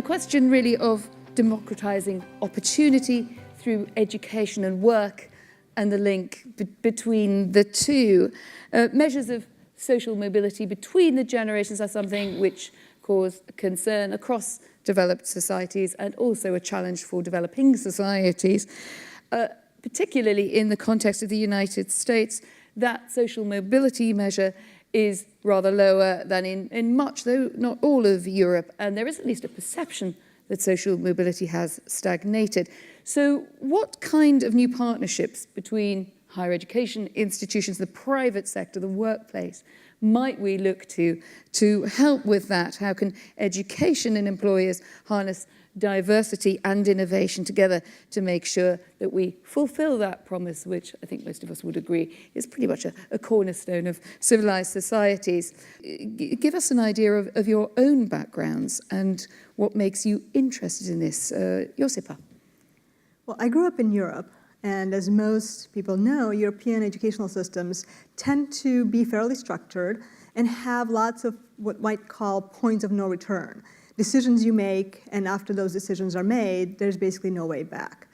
question really of democratising opportunity through education and work and the link between the two. Measures of social mobility between the generations are something which cause concern across developed societies and also a challenge for developing societies, particularly in the context of the United States. That social mobility measure is rather lower than in much, though not all, of Europe, and there is at least a perception that social mobility has stagnated. So what kind of new partnerships between higher education institutions, the private sector, the workplace, might we look to help with that? How can education and employers harness diversity and innovation together to make sure that we fulfill that promise, which I think most of us would agree is pretty much a cornerstone of civilized societies? Give us an idea of your own backgrounds and what makes you interested in this. Josipa. Well, I grew up in Europe, and as most people know, European educational systems tend to be fairly structured and have lots of what might call points of no return. Decisions you make, and after those decisions are made, there's basically no way back.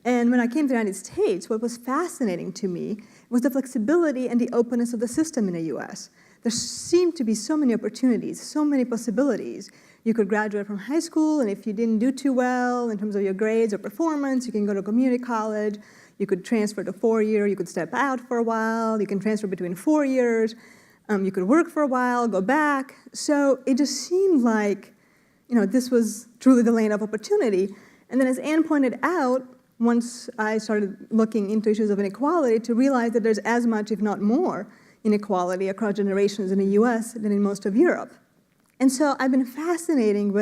And when I came to the United States, what was fascinating to me was the flexibility and the openness of the system in the US. There seemed to be so many opportunities, so many possibilities. You could graduate from high school, and if you didn't do too well in terms of your grades or performance, you can go to community college. You could transfer to 4-year, you could step out for a while, you can transfer between 4 years, you could work for a while, go back. So it just seemed like, this was truly the lane of opportunity. And then as Anne pointed out, once I started looking into issues of inequality, to realize that there's as much, if not more, inequality across generations in the US than in most of Europe. And so I've been fascinated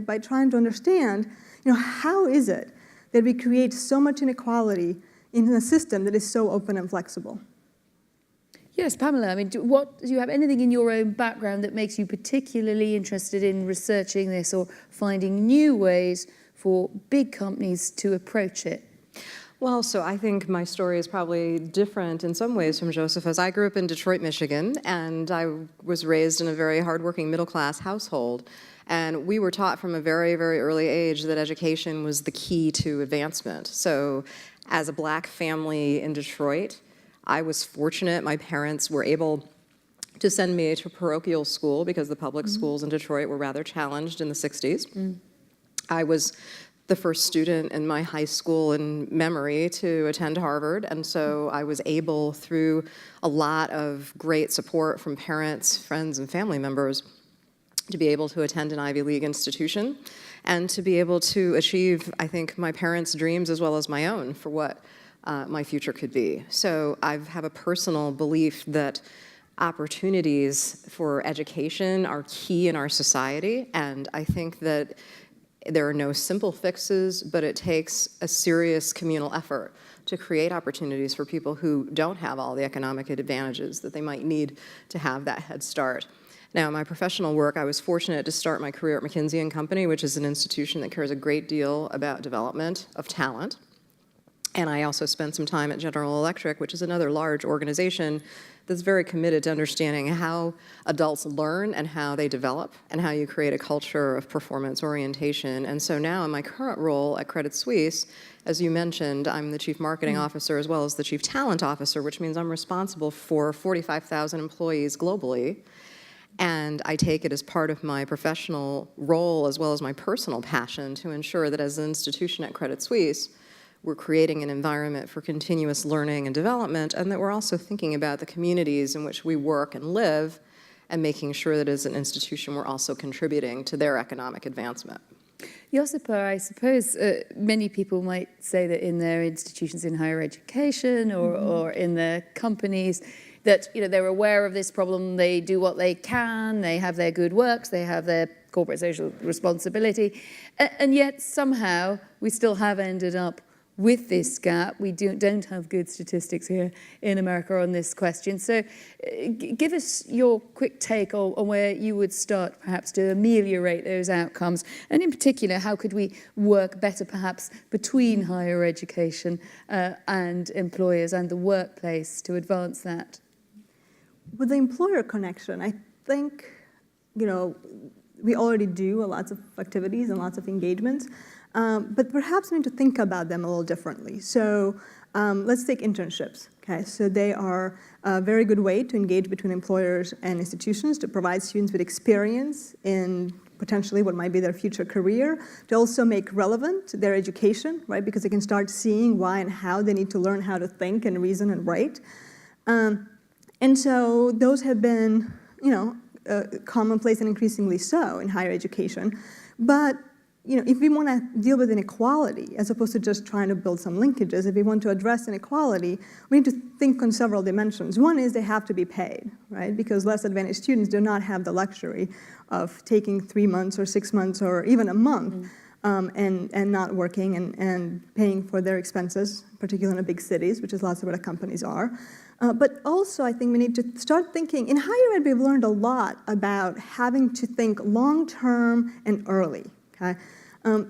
by trying to understand, how is it that we create so much inequality in a system that is so open and flexible? Yes, Pamela, do you have anything in your own background that makes you particularly interested in researching this or finding new ways for big companies to approach it? Well, so I think my story is probably different in some ways from Josipa's. I grew up in Detroit, Michigan, and I was raised in a very hardworking middle-class household. And we were taught from a very, very early age that education was the key to advancement. So as a Black family in Detroit, I was fortunate. My parents were able to send me to parochial school because the public schools in Detroit were rather challenged in the 60s. I was the first student in my high school in memory to attend Harvard, and so I was able, through a lot of great support from parents, friends, and family members, to be able to attend an Ivy League institution and to be able to achieve, I think, my parents' dreams as well as my own for what my future could be. So I have a personal belief that opportunities for education are key in our society, and I think that there are no simple fixes, but it takes a serious communal effort to create opportunities for people who don't have all the economic advantages that they might need to have that head start. Now, in my professional work, I was fortunate to start my career at McKinsey & Company, which is an institution that cares a great deal about development of talent. And I also spent some time at General Electric, which is another large organization that's very committed to understanding how adults learn and how they develop and how you create a culture of performance orientation. And so now in my current role at Credit Suisse, as you mentioned, I'm the Chief Marketing Officer as well as the Chief Talent Officer, which means I'm responsible for 45,000 employees globally. And I take it as part of my professional role as well as my personal passion to ensure that as an institution at Credit Suisse, we're creating an environment for continuous learning and development, and that we're also thinking about the communities in which we work and live and making sure that as an institution we're also contributing to their economic advancement. Josipa, I suppose many people might say that in their institutions in higher education or in their companies that they're aware of this problem, they do what they can, they have their good works, they have their corporate social responsibility, and yet somehow we still have ended up with this gap. We don't have good statistics here in America on this question. So give us your quick take on where you would start perhaps to ameliorate those outcomes. And in particular, how could we work better perhaps between higher education and employers and the workplace to advance that? With the employer connection, I think, we already do lots of activities and lots of engagements, but perhaps we need to think about them a little differently. So let's take internships. Okay, so they are a very good way to engage between employers and institutions to provide students with experience in potentially what might be their future career, to also make relevant their education, right? Because they can start seeing why and how they need to learn how to think and reason and write. And so those have been, commonplace and increasingly so in higher education. But if we want to deal with inequality, as opposed to just trying to build some linkages, if we want to address inequality, we need to think on several dimensions. One is they have to be paid, right? Because less advantaged students do not have the luxury of taking 3 months or 6 months or even a month and not working and paying for their expenses, particularly in the big cities, which is lots of what companies are. But also, I think we need to start thinking, in higher ed, we've learned a lot about having to think long-term and early, okay?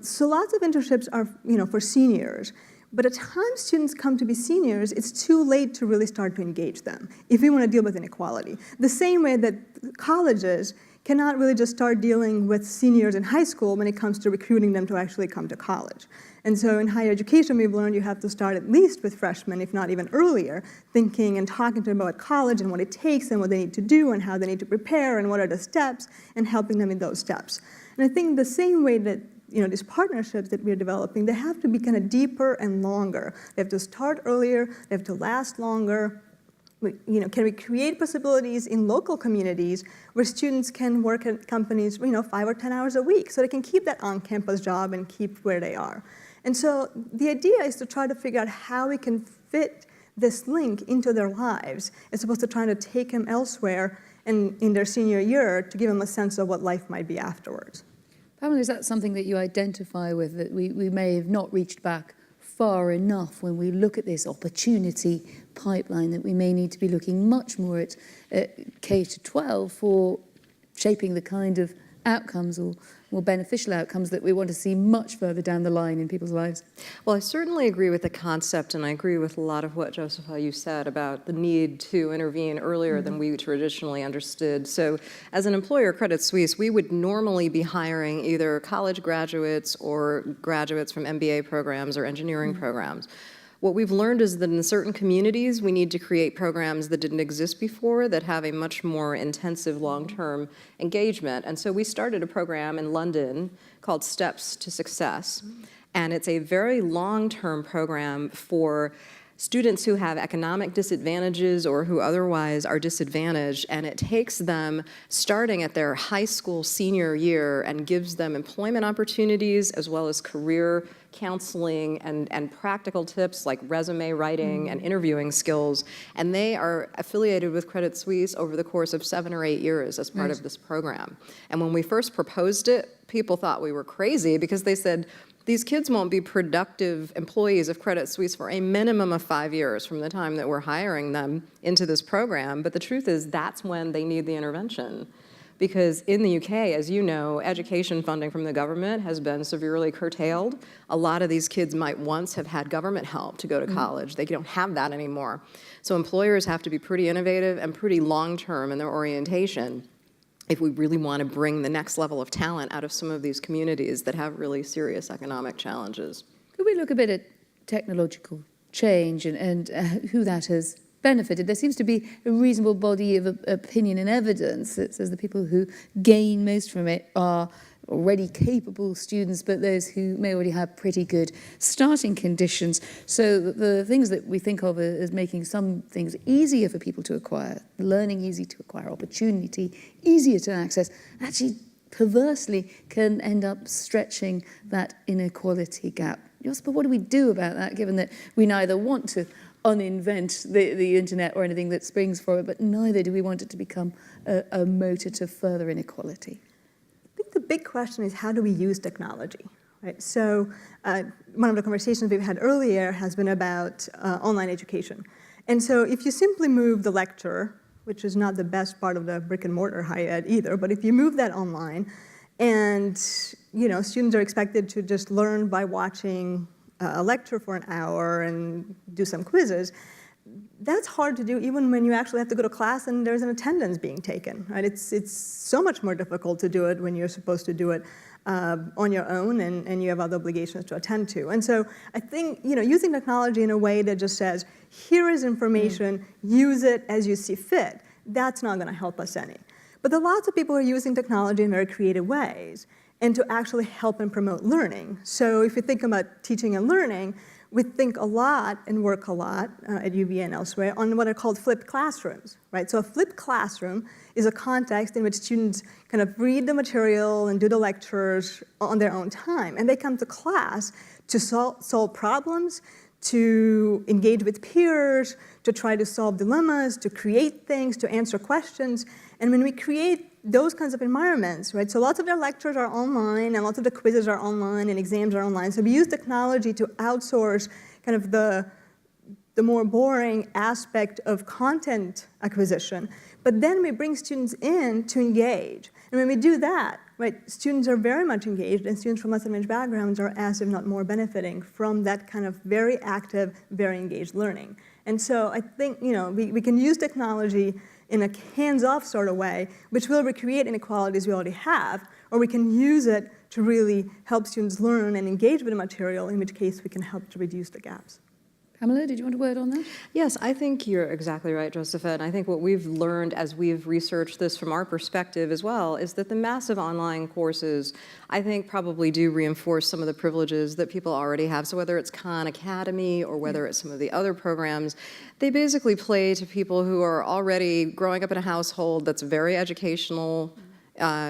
So lots of internships are, for seniors. But at times students come to be seniors, it's too late to really start to engage them if we want to deal with inequality. The same way that colleges cannot really just start dealing with seniors in high school when it comes to recruiting them to actually come to college. And so in higher education, we've learned you have to start at least with freshmen, if not even earlier, thinking and talking to them about college and what it takes and what they need to do and how they need to prepare and what are the steps and helping them in those steps. And I think the same way that these partnerships that we're developing, they have to be kind of deeper and longer. They have to start earlier, they have to last longer. Can we create possibilities in local communities where students can work at companies, 5 or 10 hours a week, so they can keep that on-campus job and keep where they are. And so the idea is to try to figure out how we can fit this link into their lives, as opposed to trying to take them elsewhere in their senior year to give them a sense of what life might be afterwards. Pamela, is that something that you identify with, that we may have not reached back far enough when we look at this opportunity pipeline, that we may need to be looking much more at K-12 for shaping the kind of outcomes or more beneficial outcomes that we want to see much further down the line in people's lives? Well, I certainly agree with the concept, and I agree with a lot of what, Josipa, you said about the need to intervene earlier than we traditionally understood. So as an employer, Credit Suisse, we would normally be hiring either college graduates or graduates from MBA programs or engineering programs. What we've learned is that in certain communities, we need to create programs that didn't exist before that have a much more intensive long-term engagement. And so we started a program in London called Steps to Success. And it's a very long-term program for students who have economic disadvantages or who otherwise are disadvantaged, and it takes them starting at their high school senior year and gives them employment opportunities as well as career counseling and practical tips like resume writing and interviewing skills. And they are affiliated with Credit Suisse over the course of 7 or 8 years as part of this program. And when we first proposed it, people thought we were crazy because they said, these kids won't be productive employees of Credit Suisse for a minimum of 5 years from the time that we're hiring them into this program. But the truth is that's when they need the intervention. Because in the UK, as you know, education funding from the government has been severely curtailed. A lot of these kids might once have had government help to go to college. They don't have that anymore. So employers have to be pretty innovative and pretty long-term in their orientation if we really want to bring the next level of talent out of some of these communities that have really serious economic challenges. Could we look a bit at technological change and who that has benefited? There seems to be a reasonable body of opinion and evidence that says the people who gain most from it are already capable students, but those who may already have pretty good starting conditions. So the things that we think of as making some things easier for people to acquire, learning easy to acquire, opportunity easier to access, actually perversely can end up stretching that inequality gap. Josipa, what do we do about that, given that we neither want to uninvent the internet or anything that springs from it, but neither do we want it to become a motor to further inequality? I think the big question is, how do we use technology? Right? So one of the conversations we've had earlier has been about online education. And so if you simply move the lecture, which is not the best part of the brick and mortar higher ed either, but if you move that online and students are expected to just learn by watching a lecture for an hour and do some quizzes, that's hard to do even when you actually have to go to class and there's an attendance being taken, right? It's so much more difficult to do it when you're supposed to do it on your own and you have other obligations to attend to. And so I think, using technology in a way that just says, here is information, use it as you see fit, that's not gonna help us any. But there are lots of people who are using technology in very creative ways and to actually help and promote learning. So if you think about teaching and learning, we think a lot and work a lot at UVA and elsewhere on what are called flipped classrooms, right? So a flipped classroom is a context in which students kind of read the material and do the lectures on their own time. And they come to class to solve problems, to engage with peers, to try to solve dilemmas, to create things, to answer questions. And when we create those kinds of environments, right? So lots of their lectures are online, and lots of the quizzes are online, and exams are online. So we use technology to outsource kind of the more boring aspect of content acquisition. But then we bring students in to engage. And when we do that, right, students are very much engaged, and students from less advantaged backgrounds are as if not more benefiting from that kind of very active, very engaged learning. And so I think, we can use technology in a hands-off sort of way, which will recreate inequalities we already have, or we can use it to really help students learn and engage with the material, in which case we can help to reduce the gaps. Pamela, did you want a word on that? Yes, I think you're exactly right, Josipa, and I think what we've learned as we've researched this from our perspective as well is that the massive online courses, I think, probably do reinforce some of the privileges that people already have. So whether it's Khan Academy or whether it's some of the other programs, they basically play to people who are already growing up in a household that's very educational,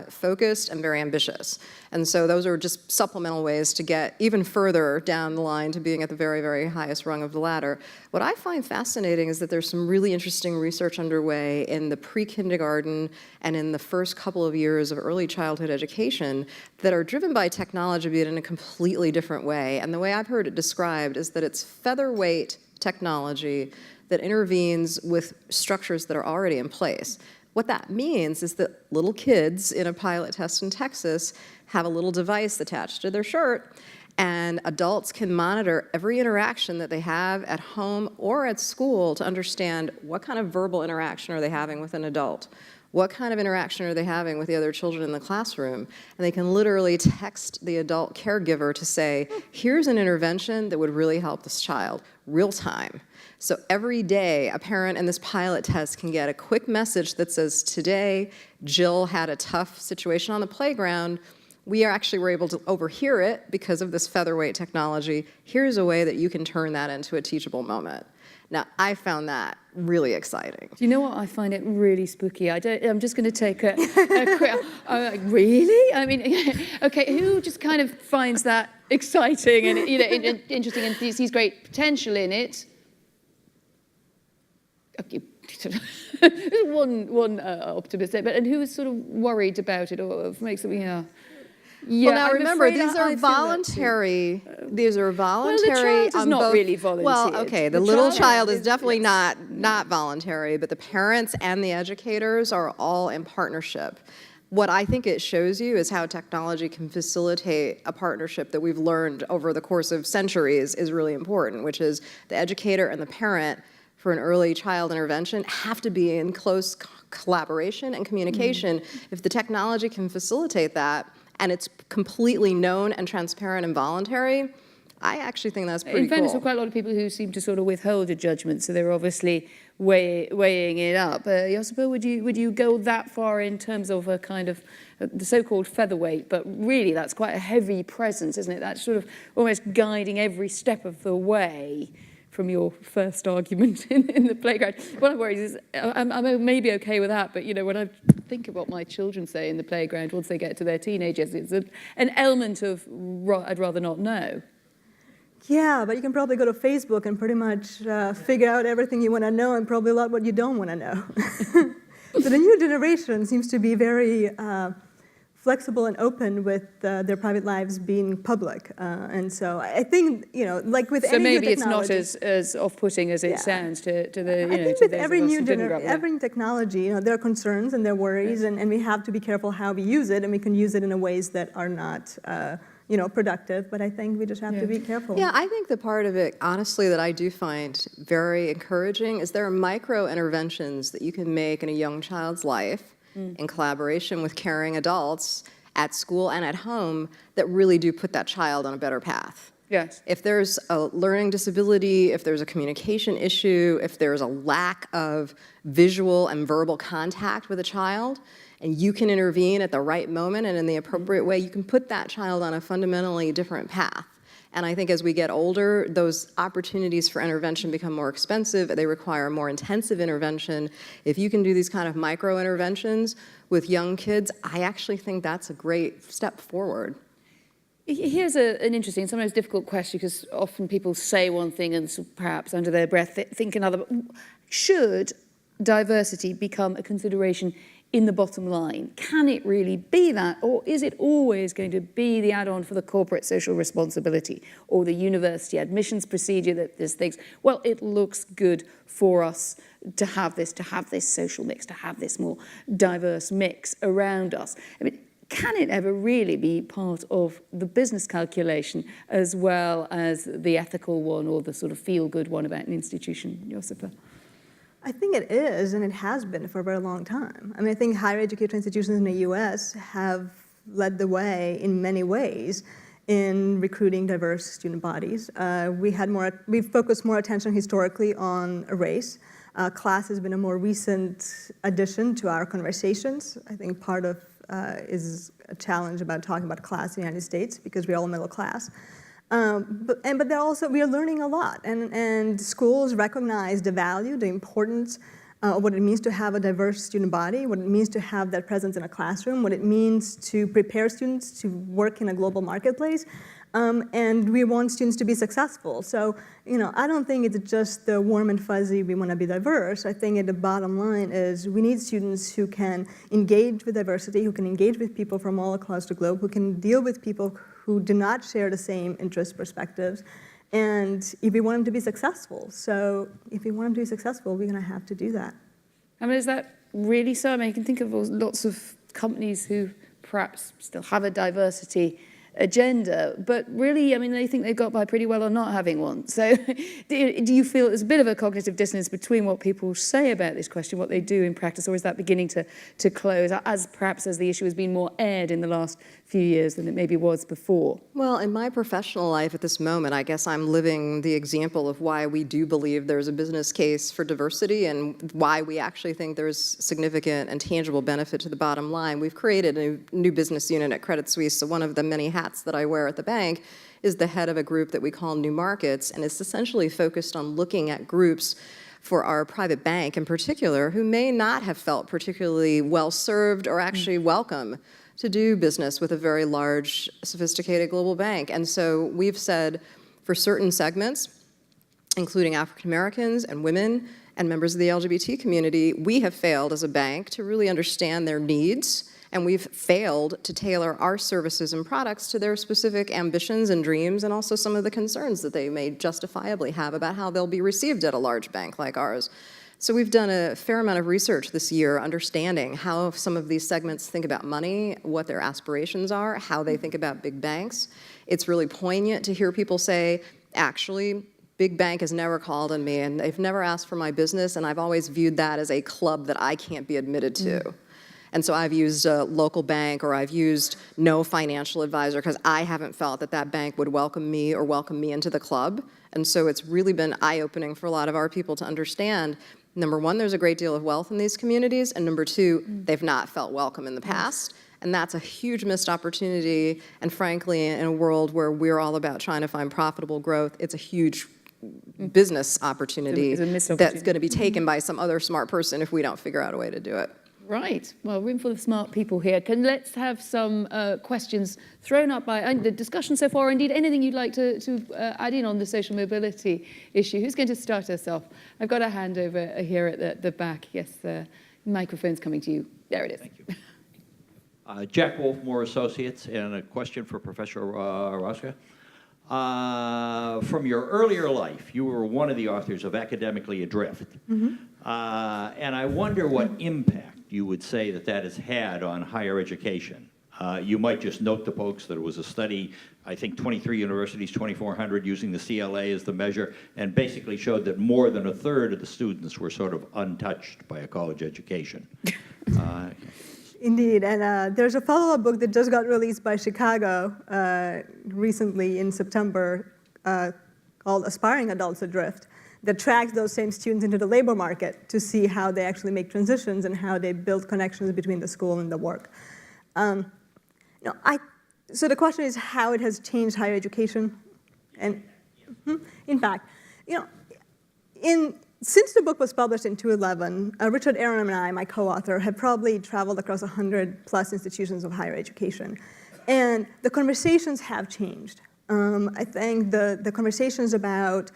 focused and very ambitious. And so those are just supplemental ways to get even further down the line to being at the very, very highest rung of the ladder. What I find fascinating is that there's some really interesting research underway in the pre-kindergarten and in the first couple of years of early childhood education that are driven by technology, but in a completely different way. And the way I've heard it described is that it's featherweight technology that intervenes with structures that are already in place. What that means is that little kids in a pilot test in Texas have a little device attached to their shirt, and adults can monitor every interaction that they have at home or at school to understand what kind of verbal interaction are they having with an adult, what kind of interaction are they having with the other children in the classroom, and they can literally text the adult caregiver to say, here's an intervention that would really help this child, real time. So every day, a parent in this pilot test can get a quick message that says, today, Jill had a tough situation on the playground. We were able to overhear it because of this featherweight technology. Here's a way that you can turn that into a teachable moment. Now, I found that really exciting. Do you know what? I find it really spooky. I'm just going to take a quick... really? I mean, okay, who just kind of finds that exciting and interesting and sees great potential in it? Okay. one optimist there, and who is sort of worried about it or makes it, Yeah, well, now remember, these are voluntary. These are voluntary. Well, the child is not really volunteered. Well, okay, the little child is definitely not voluntary, but the parents and the educators are all in partnership. What I think it shows you is how technology can facilitate a partnership that we've learned over the course of centuries is really important, which is the educator and the parent for an early child intervention have to be in close collaboration and communication. If the technology can facilitate that, and it's completely known and transparent and voluntary, I actually think that's pretty cool. In fairness, there are quite a lot of people who seem to sort of withhold a judgment, so they're obviously weighing it up. Josipa, would you go that far in terms of a kind of the so-called featherweight? But really, that's quite a heavy presence, isn't it? That's sort of almost guiding every step of the way. From your first argument in the playground. What I'm worried is, I'm maybe okay with that, but when I think of what my children say in the playground once they get to their teenagers, it's an element of I'd rather not know. Yeah, but you can probably go to Facebook and pretty much figure out everything you want to know and probably a lot what you don't want to know. So the new generation seems to be very flexible and open with their private lives being public. And so I think, like with any new technology... So maybe it's not as off-putting as it sounds to the, I think with every new technology, there are concerns and there are worries, and we have to be careful how we use it, and we can use it in ways that are not productive, but I think we just have to be careful. Yeah, I think the part of it, honestly, that I do find very encouraging is there are micro interventions that you can make in a young child's life in collaboration with caring adults at school and at home that really do put that child on a better path. Yes. If there's a learning disability, if there's a communication issue, if there's a lack of visual and verbal contact with a child, and you can intervene at the right moment and in the appropriate way, you can put that child on a fundamentally different path. And I think as we get older, those opportunities for intervention become more expensive. They require more intensive intervention. If you can do these kind of micro interventions with young kids, I actually think that's a great step forward. Here's an interesting, sometimes difficult question, because often people say one thing and perhaps under their breath think another. Should diversity become a consideration in the bottom line? Can it really be that? Or is it always going to be the add-on for the corporate social responsibility or the university admissions procedure that this thinks, well, it looks good for us to have this social mix, to have this more diverse mix around us? I mean, can it ever really be part of the business calculation as well as the ethical one or the sort of feel-good one about an institution, Josipa? I think it is, and it has been for a very long time. I mean, I think higher education institutions in the U.S. have led the way in many ways in recruiting diverse student bodies. We've focused more attention historically on race. Class has been a more recent addition to our conversations. I think part of is a challenge about talking about class in the United States because we're all middle class. But we are learning a lot, and schools recognize the value, the importance of what it means to have a diverse student body, what it means to have that presence in a classroom, what it means to prepare students to work in a global marketplace, and we want students to be successful. So, I don't think it's just the warm and fuzzy, we want to be diverse. I think the bottom line is we need students who can engage with diversity, who can engage with people from all across the globe, who can deal with people who do not share the same interest perspectives, and if we want them to be successful. So if we want them to be successful, we're going to have to do that. I mean, is that really so? I mean, you can think of lots of companies who perhaps still have a diversity agenda, but really, I mean, they think they got by pretty well on not having one. So do you feel there's a bit of a cognitive dissonance between what people say about this question, what they do in practice, or is that beginning to close, as the issue has been more aired in the last few years than it maybe was before? Well, in my professional life at this moment, I guess I'm living the example of why we do believe there's a business case for diversity and why we actually think there's significant and tangible benefit to the bottom line. We've created a new business unit at Credit Suisse, so one of the many hats that I wear at the bank is the head of a group that we call New Markets, and it's essentially focused on looking at groups for our private bank in particular who may not have felt particularly well served or actually welcome to do business with a very large, sophisticated global bank. And so we've said for certain segments, including African Americans and women and members of the LGBT community, we have failed as a bank to really understand their needs, and we've failed to tailor our services and products to their specific ambitions and dreams, and also some of the concerns that they may justifiably have about how they'll be received at a large bank like ours. So we've done a fair amount of research this year understanding how some of these segments think about money, what their aspirations are, how they think about big banks. It's really poignant to hear people say, actually, big bank has never called on me, and they've never asked for my business, and I've always viewed that as a club that I can't be admitted to. And so I've used a local bank, or I've used no financial advisor because I haven't felt that that bank would welcome me or welcome me into the club. And so it's really been eye-opening for a lot of our people to understand, number one, there's a great deal of wealth in these communities, and number two, they've not felt welcome in the past. And that's a huge missed opportunity, and frankly, in a world where we're all about trying to find profitable growth, it's a huge business opportunity that's going to be taken by some other smart person if we don't figure out a way to do it. Right. Well, room full of smart people here. Let's have some questions thrown up by the discussion so far. Indeed, anything you'd like to add in on the social mobility issue. Who's going to start us off? I've got a hand over here at the back. Yes, the microphone's coming to you. There it is. Thank you. Jack Wolfmore Associates, and a question for Professor Roksa. From your earlier life, you were one of the authors of Academically Adrift. And I wonder what impact you would say that has had on higher education. You might just note to folks that it was a study I think 23 universities, 2,400 using the CLA as the measure, and basically showed that more than a third of the students were sort of untouched by a college education. Indeed, and there's a follow-up book that just got released by Chicago recently in September called Aspiring Adults Adrift, that tracks those same students into the labor market to see how they actually make transitions and how they build connections between the school and the work. So the question is how it has changed higher education. And in fact, since the book was published in 2011, Richard Aaron and I, my co-author, have probably traveled across 100+ institutions of higher education. And the conversations have changed. I think the conversations about,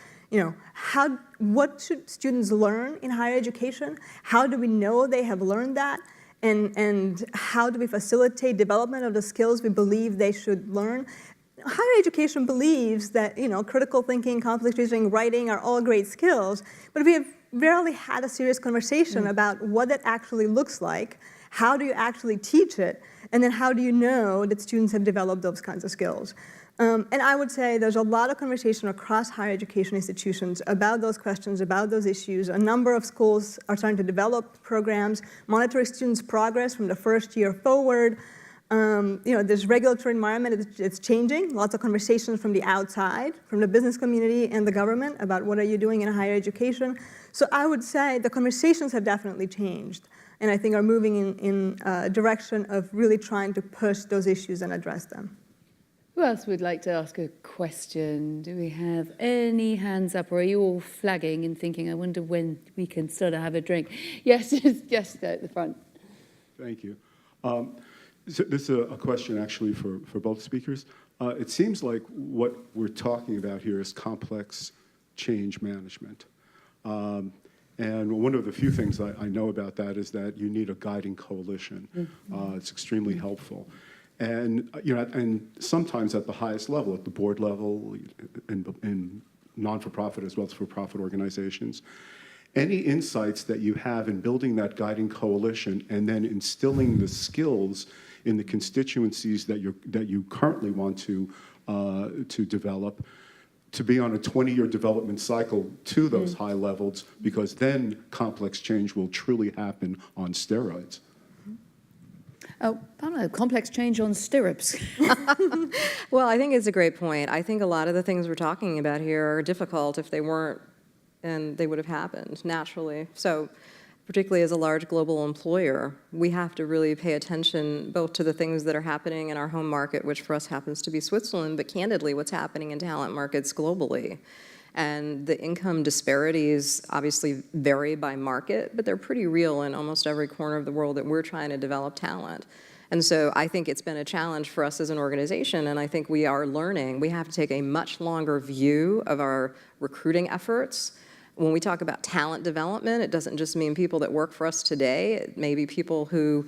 what should students learn in higher education? How do we know they have learned that? And how do we facilitate development of the skills we believe they should learn? Higher education believes that critical thinking, conflict reasoning, writing are all great skills, but we have rarely had a serious conversation about what that actually looks like, how do you actually teach it, and then how do you know that students have developed those kinds of skills. And I would say there's a lot of conversation across higher education institutions about those questions, about those issues. A number of schools are starting to develop programs, monitoring students' progress from the first year forward. This regulatory environment, it's changing. Lots of conversations from the outside, from the business community and the government about what are you doing in higher education. So I would say the conversations have definitely changed, and I think are moving in a direction of really trying to push those issues and address them. Who else would like to ask a question? Do we have any hands up, or are you all flagging and thinking, I wonder when we can sort of have a drink? Yes, just at the front. Thank you. So this is a question actually for both speakers. It seems like what we're talking about here is complex change management. And one of the few things I know about that is that you need a guiding coalition. It's extremely helpful. And and sometimes at the highest level, at the board level, in non-for-profit as well as for-profit organizations, any insights that you have in building that guiding coalition and then instilling the skills in the constituencies that you currently want to develop, to be on a 20-year development cycle to those high levels, because then complex change will truly happen on steroids. Oh, Pamela, complex change on stirrups. Well, I think it's a great point. I think a lot of the things we're talking about here are difficult if they weren't, and they would have happened naturally. So particularly as a large global employer, we have to really pay attention both to the things that are happening in our home market, which for us happens to be Switzerland, but candidly what's happening in talent markets globally. And the income disparities obviously vary by market, but they're pretty real in almost every corner of the world that we're trying to develop talent. And so I think it's been a challenge for us as an organization, and I think we are learning. We have to take a much longer view of our recruiting efforts. When we talk about talent development, it doesn't just mean people that work for us today. It may be people who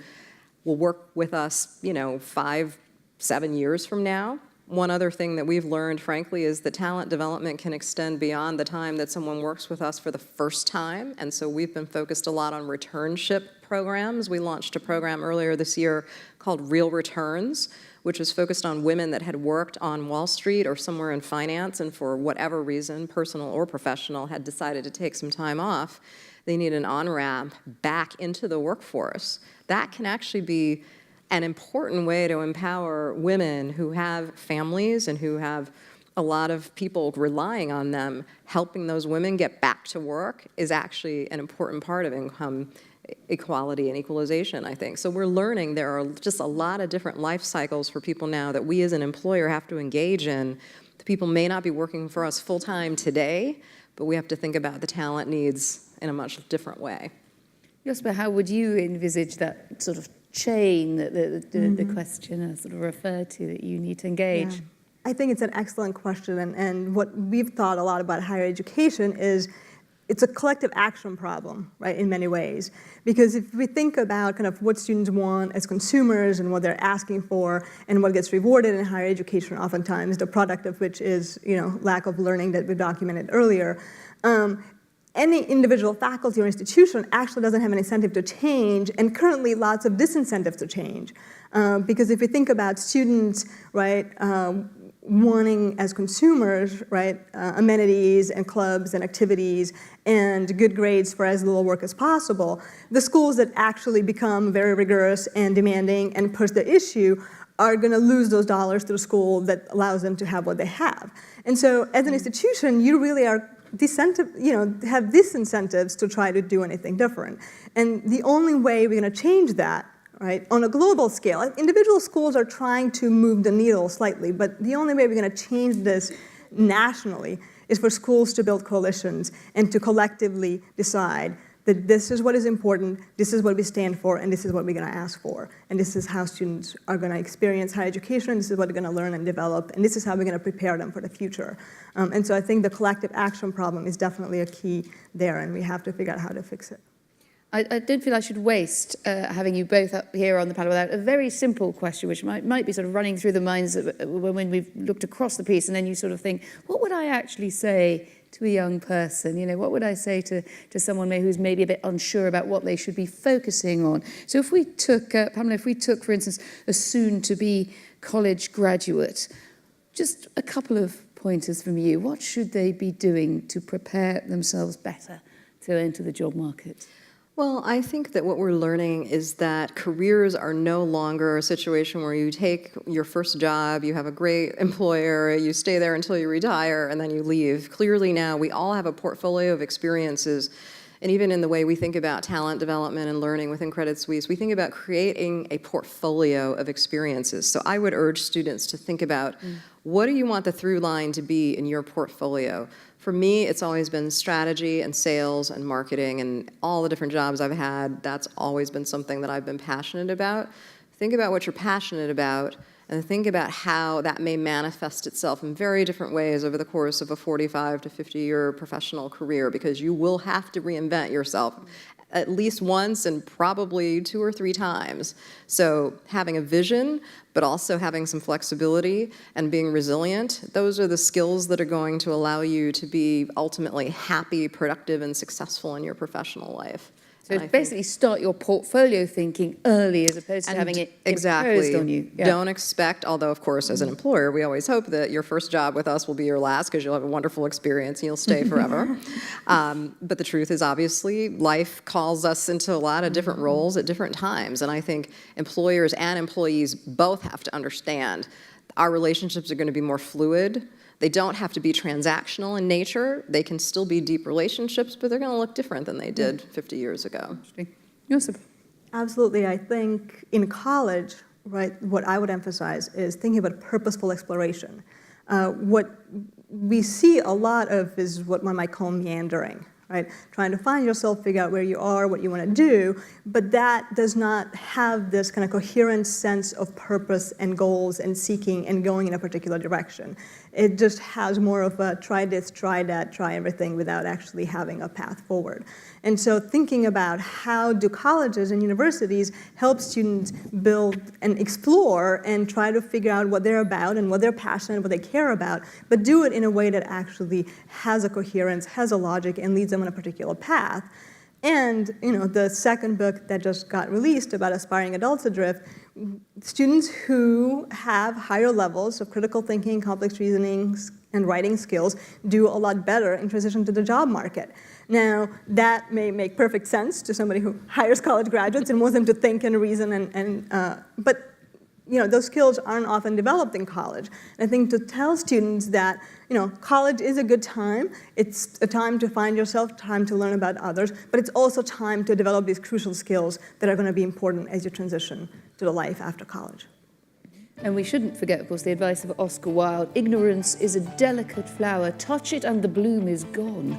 will work with us, 5, 7 years from now. One other thing that we've learned, frankly, is that talent development can extend beyond the time that someone works with us for the first time. And so we've been focused a lot on returnship programs. We launched a program earlier this year called Real Returns, which was focused on women that had worked on Wall Street or somewhere in finance, and for whatever reason, personal or professional, had decided to take some time off. They need an on-ramp back into the workforce. That can actually be an important way to empower women who have families and who have a lot of people relying on them. Helping those women get back to work is actually an important part of income equality and equalization, I think. So we're learning there are just a lot of different life cycles for people now that we as an employer have to engage in. The people may not be working for us full-time today, but we have to think about the talent needs in a much different way. Josipa, how would you envisage that sort of chain that the questioner sort of referred to that you need to engage? Yeah. I think it's an excellent question, and what we've thought a lot about higher education is it's a collective action problem, right, in many ways. Because if we think about kind of what students want as consumers and what they're asking for and what gets rewarded in higher education oftentimes, the product of which is, lack of learning that we documented earlier, any individual faculty or institution actually doesn't have an incentive to change, and currently lots of disincentives to change. Because if you think about students, right, wanting as consumers, right, amenities and clubs and activities and good grades for as little work as possible, the schools that actually become very rigorous and demanding and push the issue are going to lose those dollars to the school that allows them to have what they have. And so as an institution, you really are have disincentives to try to do anything different. And the only way we're going to change that, right, on a global scale, individual schools are trying to move the needle slightly, but the only way we're going to change this nationally is for schools to build coalitions and to collectively decide that this is what is important, this is what we stand for, and this is what we're going to ask for. And this is how students are going to experience higher education, this is what they're going to learn and develop, and this is how we're going to prepare them for the future. And so I think the collective action problem is definitely a key there, and we have to figure out how to fix it. I don't feel I should waste having you both up here on the panel without a very simple question, which might be sort of running through the minds when we've looked across the piece, and then you sort of think, what would I actually say to a young person? You know, what would I say to someone who's maybe a bit unsure about what they should be focusing on? So if we took, Pamela, if we took, for instance, a soon-to-be college graduate, just a couple of pointers from you. What should they be doing to prepare themselves better to enter the job market? Well, I think that what we're learning is that careers are no longer a situation where you take your first job, you have a great employer, you stay there until you retire, and then you leave. Clearly now, we all have a portfolio of experiences, and even in the way we think about talent development and learning within Credit Suisse, we think about creating a portfolio of experiences. So I would urge students to think about what do you want the through line to be in your portfolio? For me, it's always been strategy and sales and marketing, and all the different jobs I've had, that's always been something that I've been passionate about. Think about what you're passionate about, and think about how that may manifest itself in very different ways over the course of a 45 to 50-year professional career, because you will have to reinvent yourself at least once and probably 2 or 3 times. So having a vision, but also having some flexibility and being resilient, those are the skills that are going to allow you to be ultimately happy, productive, and successful in your professional life. So basically start your portfolio thinking early as opposed to having it imposed on you. Yeah. Don't expect, although of course as an employer we always hope that your first job with us will be your last because you'll have a wonderful experience and you'll stay forever. But the truth is obviously life calls us into a lot of different roles at different times, and I think employers and employees both have to understand our relationships are going to be more fluid. They don't have to be transactional in nature. They can still be deep relationships, but they're going to look different than they did 50 years ago. Josipa. Absolutely. I think in college, right, what I would emphasize is thinking about purposeful exploration. What we see a lot of is what one might call meandering, right? Trying to find yourself, figure out where you are, what you want to do, but that does not have this kind of coherent sense of purpose and goals and seeking and going in a particular direction. It just has more of a try this, try that, try everything without actually having a path forward. And so thinking about how do colleges and universities help students build and explore and try to figure out what they're about and what they're passionate, what they care about, but do it in a way that actually has a coherence, has a logic, and leads them on a particular path. And the second book that just got released about aspiring adults adrift, students who have higher levels of critical thinking, complex reasoning, and writing skills do a lot better in transition to the job market. Now, that may make perfect sense to somebody who hires college graduates and wants them to think and reason, but those skills aren't often developed in college. And I think to tell students that college is a good time. It's a time to find yourself, time to learn about others, but it's also time to develop these crucial skills that are going to be important as you transition to the life after college. And we shouldn't forget, of course, the advice of Oscar Wilde: ignorance is a delicate flower, touch it and the bloom is gone.